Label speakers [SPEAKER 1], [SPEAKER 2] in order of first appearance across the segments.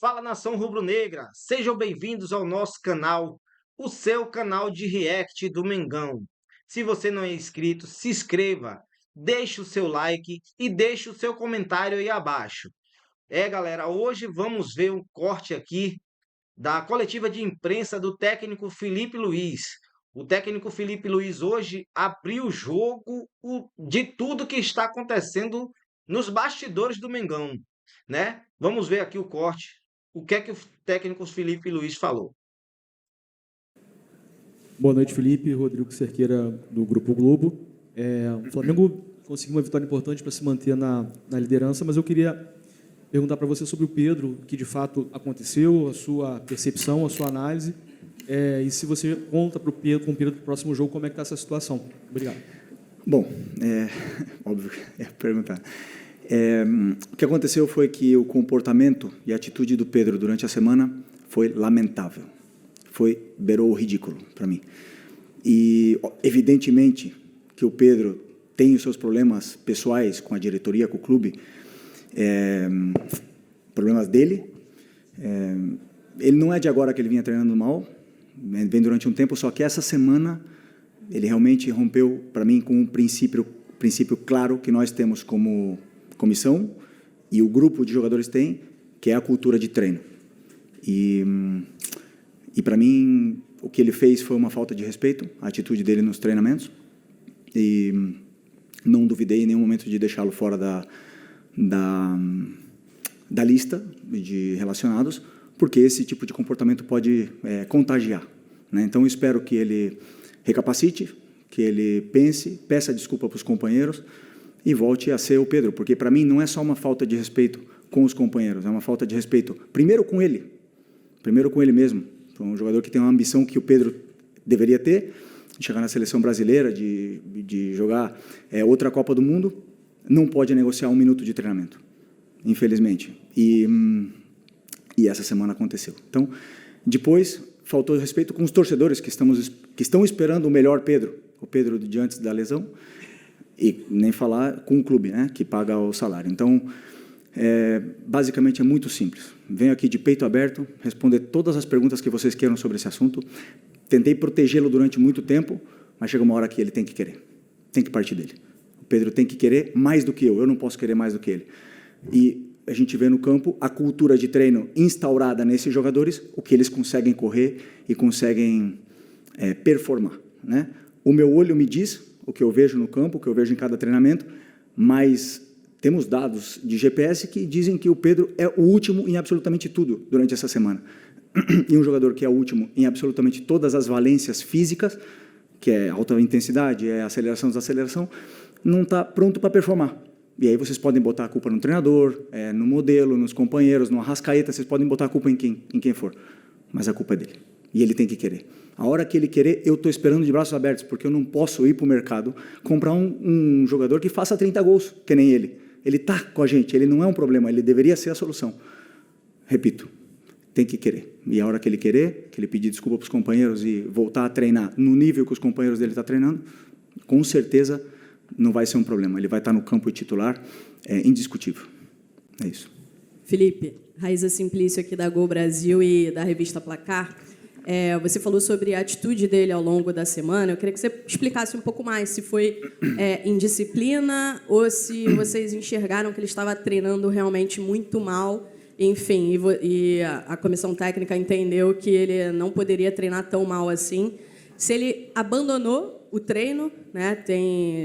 [SPEAKER 1] Fala, nação rubro-negra, sejam bem-vindos ao nosso canal, o seu canal de react do Mengão. Se você não é inscrito, se inscreva, deixe o seu like e deixe o seu comentário aí abaixo. Galera, hoje vamos ver um corte aqui da coletiva de imprensa do técnico Felipe Luiz. O técnico Felipe Luiz hoje abriu o jogo de tudo que está acontecendo nos bastidores do Mengão, né? Vamos ver aqui o corte. O que é que o técnico Felipe Luiz falou?
[SPEAKER 2] Boa noite, Felipe. Rodrigo Cerqueira, do Grupo Globo. O Flamengo conseguiu uma vitória importante para se manter na liderança, mas eu queria perguntar para você sobre o Pedro, o que de fato aconteceu, a sua percepção, a sua análise, e se você conta com o Pedro para o próximo jogo, como é que está essa situação. Obrigado.
[SPEAKER 3] Bom, óbvio que é perguntar. O que aconteceu foi que o comportamento e a atitude do Pedro durante a semana foi lamentável. Beirou o ridículo para mim. E, evidentemente, que o Pedro tem os seus problemas pessoais com a diretoria, com o clube, problemas dele. Ele não é de agora que ele vinha treinando mal, vem durante um tempo, só que essa semana ele realmente rompeu, para mim, com um princípio claro que nós temos como comissão e o grupo de jogadores tem, que é a cultura de treino. E para mim, o que ele fez foi uma falta de respeito, a atitude dele nos treinamentos, e não duvidei em nenhum momento de deixá-lo fora da lista de relacionados, porque esse tipo de comportamento pode contagiar, né? Então, eu espero que ele recapacite, que ele pense, peça desculpa para os companheiros e volte a ser o Pedro, porque para mim não é só uma falta de respeito com os companheiros, é uma falta de respeito primeiro com ele mesmo, um jogador que tem uma ambição que o Pedro deveria ter, de chegar na seleção brasileira, de jogar outra Copa do Mundo, não pode negociar 1 minuto de treinamento, infelizmente. E essa semana aconteceu. Então, depois, faltou respeito com os torcedores que estão esperando o melhor Pedro, o Pedro de antes da lesão, e nem falar com o clube, né, que paga o salário. Então, basicamente é muito simples. Venho aqui de peito aberto, responder todas as perguntas que vocês queiram sobre esse assunto. Tentei protegê-lo durante muito tempo, mas chega uma hora que ele tem que querer. Tem que partir dele. O Pedro tem que querer mais do que eu não posso querer mais do que ele. E a gente vê no campo a cultura de treino instaurada nesses jogadores, o que eles conseguem correr e conseguem performar, né? O meu olho me diz o que eu vejo no campo, o que eu vejo em cada treinamento, mas temos dados de GPS que dizem que o Pedro é o último em absolutamente tudo durante essa semana. E um jogador que é o último em absolutamente todas as valências físicas, que é alta intensidade, é aceleração, desaceleração, não está pronto para performar. E aí vocês podem botar a culpa no treinador, no modelo, nos companheiros, no Arrascaeta, vocês podem botar a culpa em quem for. Mas a culpa é dele. E ele tem que querer. A hora que ele querer, eu estou esperando de braços abertos, porque eu não posso ir para o mercado comprar um jogador que faça 30 gols, que nem ele. Ele está com a gente, ele não é um problema, ele deveria ser a solução. Repito, tem que querer. E a hora que ele querer, que ele pedir desculpa para os companheiros e voltar a treinar no nível que os companheiros dele estão treinando, com certeza não vai ser um problema. Ele vai estar no campo titular, indiscutível. É isso.
[SPEAKER 4] Felipe, Raíza Simplício aqui da Gol Brasil e da revista Placar. Você falou sobre a atitude dele ao longo da semana. Eu queria que você explicasse um pouco mais se foi indisciplina ou se vocês enxergaram que ele estava treinando realmente muito mal. Enfim, e a comissão técnica entendeu que ele não poderia treinar tão mal assim. Se ele abandonou o treino, né?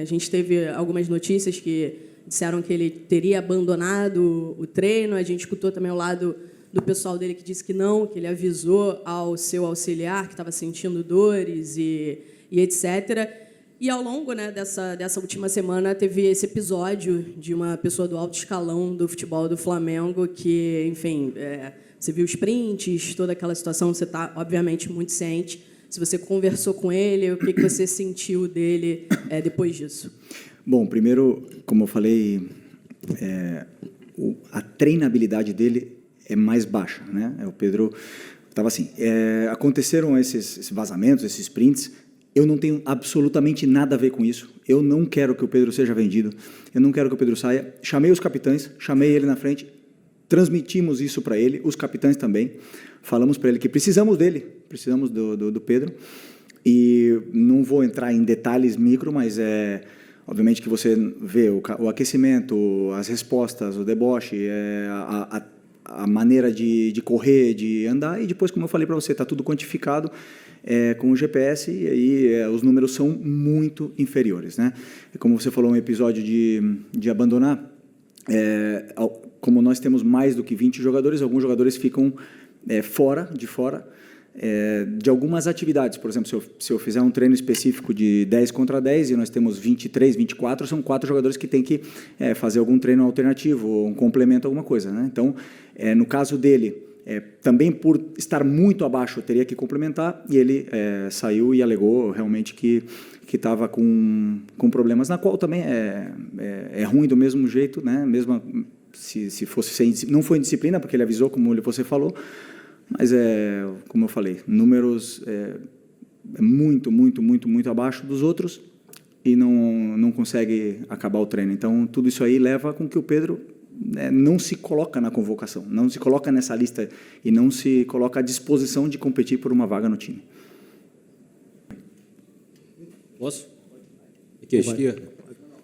[SPEAKER 4] A gente teve algumas notícias que disseram que ele teria abandonado o treino. A gente escutou também o lado do pessoal dele que disse que não, que ele avisou ao seu auxiliar que estava sentindo dores e etc. E ao longo, né, dessa última semana teve esse episódio de uma pessoa do alto escalão do futebol do Flamengo que, enfim, você viu os prints, toda aquela situação, você está, obviamente, muito ciente. Se você conversou com ele, o que você sentiu dele depois disso?
[SPEAKER 3] Bom, primeiro, como eu falei, a treinabilidade dele é mais baixa, né? O Pedro estava assim. Aconteceram esses vazamentos, esses prints. Eu não tenho absolutamente nada a ver com isso. Eu não quero que o Pedro seja vendido. Eu não quero que o Pedro saia. Chamei os capitães, chamei ele na frente. transmitimos isso para ele, os capitães também, falamos para ele que precisamos dele, precisamos do Pedro, e não vou entrar em detalhes micro, mas obviamente que você vê o aquecimento, as respostas, o deboche, a maneira de correr, de andar, e depois, como eu falei para você, está tudo quantificado com o GPS, e aí os números são muito inferiores, né? Como você falou, um episódio de abandonar, como nós temos mais do que 20 jogadores, alguns jogadores ficam fora de algumas atividades. Por exemplo, se eu fizer um treino específico de 10 contra 10 e nós temos 23, 24, são 4 jogadores que têm que fazer algum treino alternativo, um complemento, alguma coisa, né? Então, no caso dele, também por estar muito abaixo, teria que complementar, e ele saiu e alegou realmente que estava com problemas, na qual também é ruim do mesmo jeito, né? Mesmo se fosse não foi indisciplina, porque ele avisou, como você falou, mas como eu falei, números muito, muito, muito, muito abaixo dos outros, e não consegue acabar o treino. Então, tudo isso aí leva com que o Pedro não se coloca na convocação, não se coloca nessa lista e não se coloca à disposição de competir por uma vaga no time.
[SPEAKER 5] Posso? Aqui à esquerda.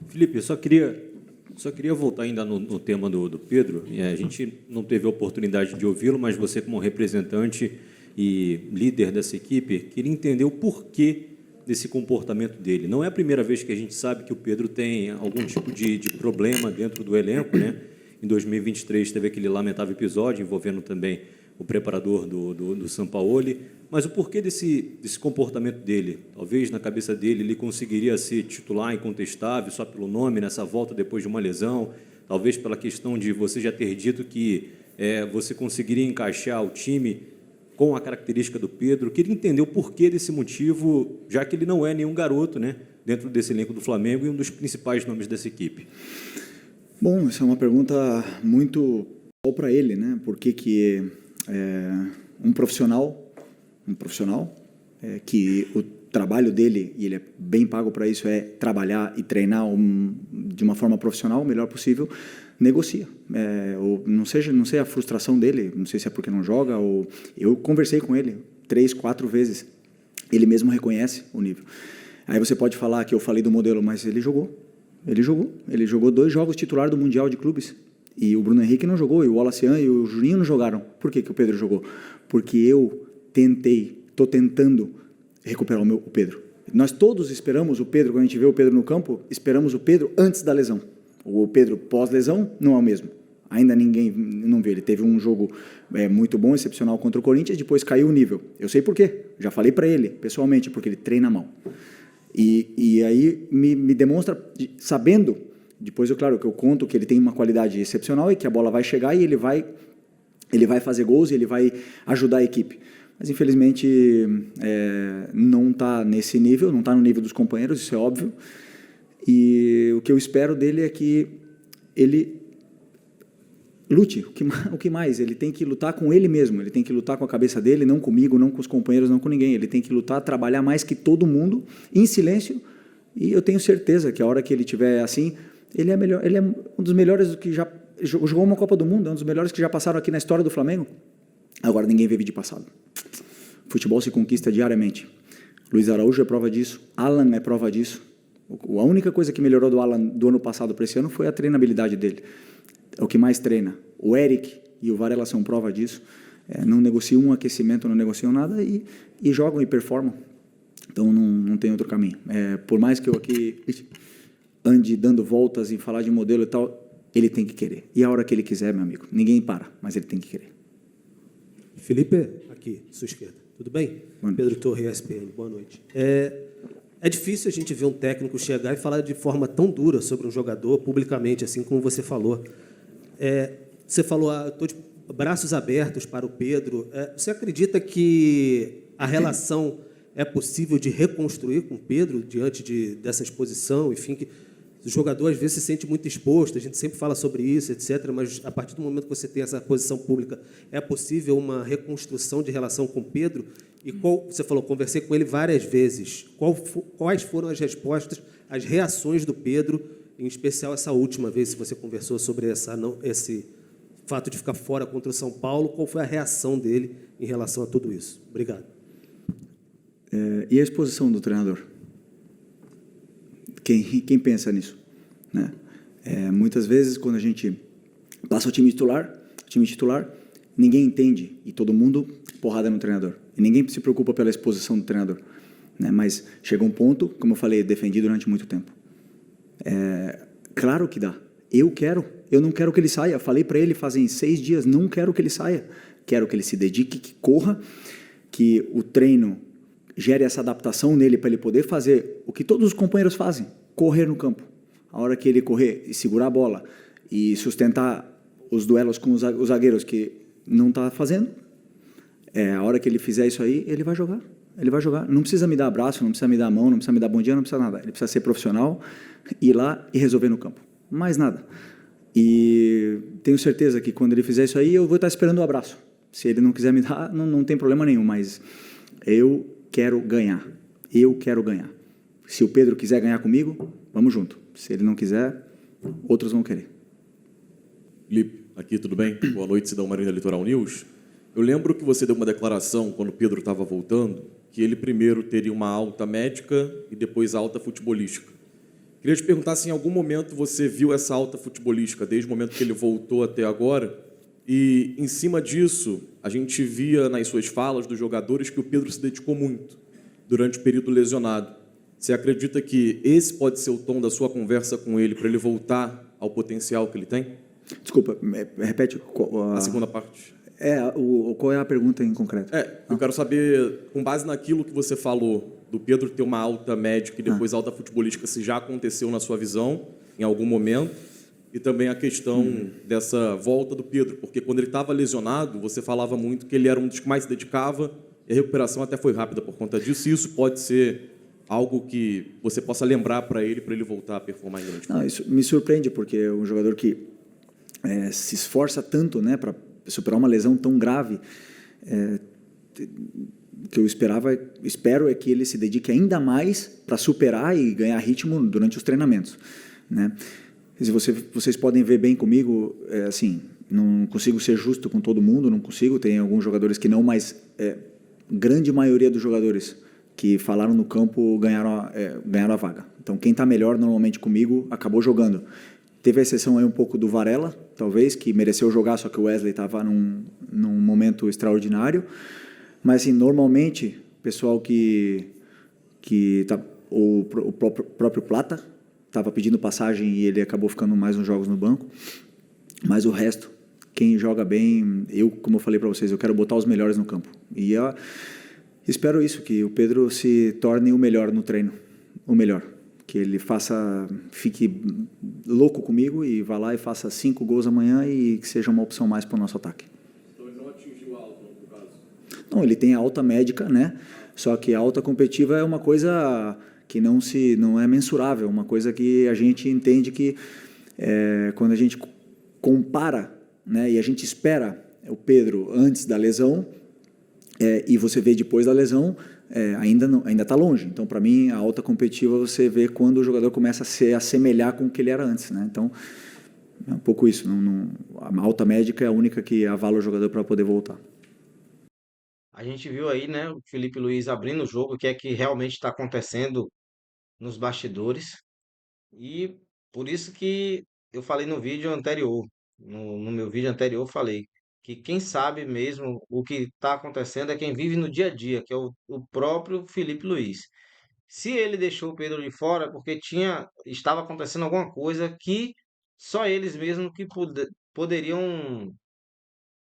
[SPEAKER 5] Felipe, eu só queria voltar ainda no tema do Pedro. A gente não teve a oportunidade de ouvi-lo, mas você, como representante e líder dessa equipe, queria entender o porquê desse comportamento dele. Não é a primeira vez que a gente sabe que o Pedro tem algum tipo de problema dentro do elenco, né? Em 2023 teve aquele lamentável episódio envolvendo também o preparador do Sampaoli. Mas o porquê desse comportamento dele? Talvez na cabeça dele ele conseguiria ser titular incontestável só pelo nome nessa volta depois de uma lesão, talvez pela questão de você já ter dito que você conseguiria encaixar o time com a característica do Pedro. Queria entender o porquê desse motivo, já que ele não é nenhum garoto, né, dentro desse elenco do Flamengo e um dos principais nomes dessa equipe.
[SPEAKER 3] Bom, essa é uma pergunta muito boa para ele, né? Por que um profissional que o trabalho dele, e ele é bem pago para isso, é trabalhar e treinar de uma forma profissional o melhor possível, negocia. Ou não sei a frustração dele, não sei se é porque não joga, ou eu conversei com ele 3, 4 vezes, ele mesmo reconhece o nível. Aí você pode falar que eu falei do modelo, mas ele jogou 2 jogos titular do Mundial de Clubes, e o Bruno Henrique não jogou, e o Wallacean e o Juninho não jogaram. Por que o Pedro jogou? Porque eu estou tentando recuperar o Pedro. Nós todos esperamos o Pedro, quando a gente vê o Pedro no campo, esperamos o Pedro antes da lesão. O Pedro pós-lesão não é o mesmo. Ainda ninguém não vê. Ele teve um jogo muito bom, excepcional contra o Corinthians, depois caiu o nível. Eu sei por quê. Já falei para ele, pessoalmente, porque ele treina mal. E aí me demonstra, sabendo, depois, claro, que eu conto que ele tem uma qualidade excepcional e que a bola vai chegar e ele vai fazer gols e ele vai ajudar a equipe. Mas, infelizmente, não está nesse nível, não está no nível dos companheiros, isso é óbvio. E o que eu espero dele é que ele lute. O que mais? Ele tem que lutar com ele mesmo, ele tem que lutar com a cabeça dele, não comigo, não com os companheiros, não com ninguém. Ele tem que lutar, trabalhar mais que todo mundo, em silêncio, e eu tenho certeza que a hora que ele estiver assim, ele é melhor, ele é um dos melhores que já jogou uma Copa do Mundo, é um dos melhores que já passaram aqui na história do Flamengo. Agora ninguém vê vídeo passado. Futebol se conquista diariamente. Luiz Araújo é prova disso, Alan é prova disso. A única coisa que melhorou do Alan do ano passado para esse ano foi a treinabilidade dele. É o que mais treina. O Eric e o Varela são prova disso. Não negociam um aquecimento, não negociam nada e jogam e performam. Então não tem outro caminho. Por mais que eu aqui ande dando voltas em falar de modelo e tal, ele tem que querer. E a hora que ele quiser, meu amigo, ninguém para, mas ele tem que querer.
[SPEAKER 6] Felipe, aqui, sua esquerda. Tudo bem? Pedro Torre, ESPN. Boa noite. É difícil a gente ver um técnico chegar e falar de forma tão dura sobre um jogador, publicamente, assim como você falou. Você falou, estou de braços abertos para o Pedro. Você acredita que a relação é possível de reconstruir com o Pedro diante dessa exposição? Enfim, que o jogador, às vezes, se sente muito exposto, a gente sempre fala sobre isso, etc., mas, a partir do momento que você tem essa posição pública, é possível uma reconstrução de relação com o Pedro? E você falou, conversei com ele várias vezes. Quais foram as respostas, as reações do Pedro, em especial essa última vez, se você conversou sobre esse fato de ficar fora contra o São Paulo, qual foi a reação dele em relação a tudo isso? Obrigado.
[SPEAKER 3] E a exposição do treinador? Quem pensa nisso? Né? Muitas vezes, quando a gente passa o time titular, ninguém entende, e todo mundo porrada no treinador. E ninguém se preocupa pela exposição do treinador. Né? Mas chega um ponto, como eu falei, defendi durante muito tempo. Claro que dá. Eu não quero que ele saia. Falei para ele fazem 6 dias, não quero que ele saia. Quero que ele se dedique, que corra, que o treino gere essa adaptação nele para ele poder fazer o que todos os companheiros fazem, correr no campo. A hora que ele correr e segurar a bola e sustentar os duelos com os zagueiros que não está fazendo, a hora que ele fizer isso aí, ele vai jogar. Ele vai jogar. Não precisa me dar abraço, não precisa me dar a mão, não precisa me dar bom dia, não precisa nada. Ele precisa ser profissional, ir lá e resolver no campo. Mais nada. E tenho certeza que quando ele fizer isso aí, eu vou estar esperando o abraço. Se ele não quiser me dar, não tem problema nenhum, mas eu quero ganhar. Eu quero ganhar. Se o Pedro quiser ganhar comigo, vamos junto. Se ele não quiser, outros vão querer.
[SPEAKER 7] Felipe, aqui tudo bem? Boa noite, Cidão Marina Litoral News. Eu lembro que você deu uma declaração, quando o Pedro estava voltando, que ele primeiro teria uma alta médica e depois alta futebolística. Queria te perguntar se em algum momento você viu essa alta futebolística, desde o momento que ele voltou até agora, e em cima disso, a gente via nas suas falas dos jogadores que o Pedro se dedicou muito durante o período lesionado. Você acredita que esse pode ser o tom da sua conversa com ele, para ele voltar ao potencial que ele tem?
[SPEAKER 3] Desculpa, repete
[SPEAKER 7] A segunda parte.
[SPEAKER 3] Qual é a pergunta em concreto?
[SPEAKER 7] Eu quero saber, com base naquilo que você falou, do Pedro ter uma alta médica e depois alta futebolística, se já aconteceu na sua visão, em algum momento, e também a questão dessa volta do Pedro, porque quando ele estava lesionado, você falava muito que ele era um dos que mais se dedicava, e a recuperação até foi rápida por conta disso, e isso pode ser algo que você possa lembrar para ele voltar a performar em grande forma.
[SPEAKER 3] Não, isso me surpreende, porque é um jogador que se esforça tanto, né, para superar uma lesão tão grave. Que eu espero é que ele se dedique ainda mais para superar e ganhar ritmo durante os treinamentos, né? Se vocês podem ver bem comigo, assim, não consigo ser justo com todo mundo, não consigo. Tem alguns jogadores que não, mas grande maioria dos jogadores que falaram no campo ganharam a vaga. Então, quem está melhor normalmente comigo acabou jogando. Teve a exceção aí um pouco do Varela, talvez, que mereceu jogar, só que o Wesley estava num momento extraordinário. Mas, assim, normalmente, o pessoal o próprio Plata estava pedindo passagem e ele acabou ficando mais uns jogos no banco. Mas o resto, quem joga bem, como eu falei para vocês, eu quero botar os melhores no campo. E eu espero isso, que o Pedro se torne o melhor no treino, o melhor. Que ele fique louco comigo e vá lá e faça 5 gols amanhã e que seja uma opção mais para o nosso ataque.
[SPEAKER 7] Então ele não atingiu a alta, no caso?
[SPEAKER 3] Não, ele tem a alta médica, né? Só que a alta competitiva é uma coisa que não é mensurável, uma coisa que a gente entende que quando a gente compara, né, e a gente espera o Pedro antes da lesão e você vê depois da lesão, ainda está longe. Então, para mim, a alta competitiva você vê quando o jogador começa a se assemelhar com o que ele era antes, né? Então, é um pouco isso. A alta médica é a única que avala o jogador para poder voltar.
[SPEAKER 1] A gente viu aí, né, o Felipe Luiz abrindo o jogo, o que é que realmente está acontecendo nos bastidores. E por isso que eu falei no vídeo anterior, no meu vídeo anterior, eu falei que quem sabe mesmo o que está acontecendo é quem vive no dia a dia, que é o próprio Felipe Luiz. Se ele deixou o Pedro de fora, é porque estava acontecendo alguma coisa que só eles mesmos que poderiam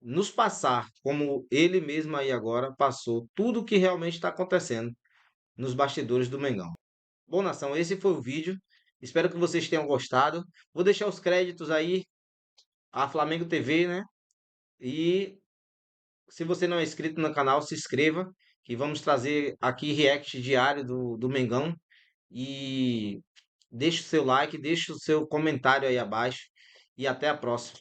[SPEAKER 1] nos passar, como ele mesmo aí agora passou tudo o que realmente está acontecendo nos bastidores do Mengão. Bom, nação, esse foi o vídeo. Espero que vocês tenham gostado. Vou deixar os créditos aí, a Flamengo TV, né? E se você não é inscrito no canal, se inscreva, que vamos trazer aqui react diário do Mengão. E deixe o seu like, deixe o seu comentário aí abaixo. E até a próxima.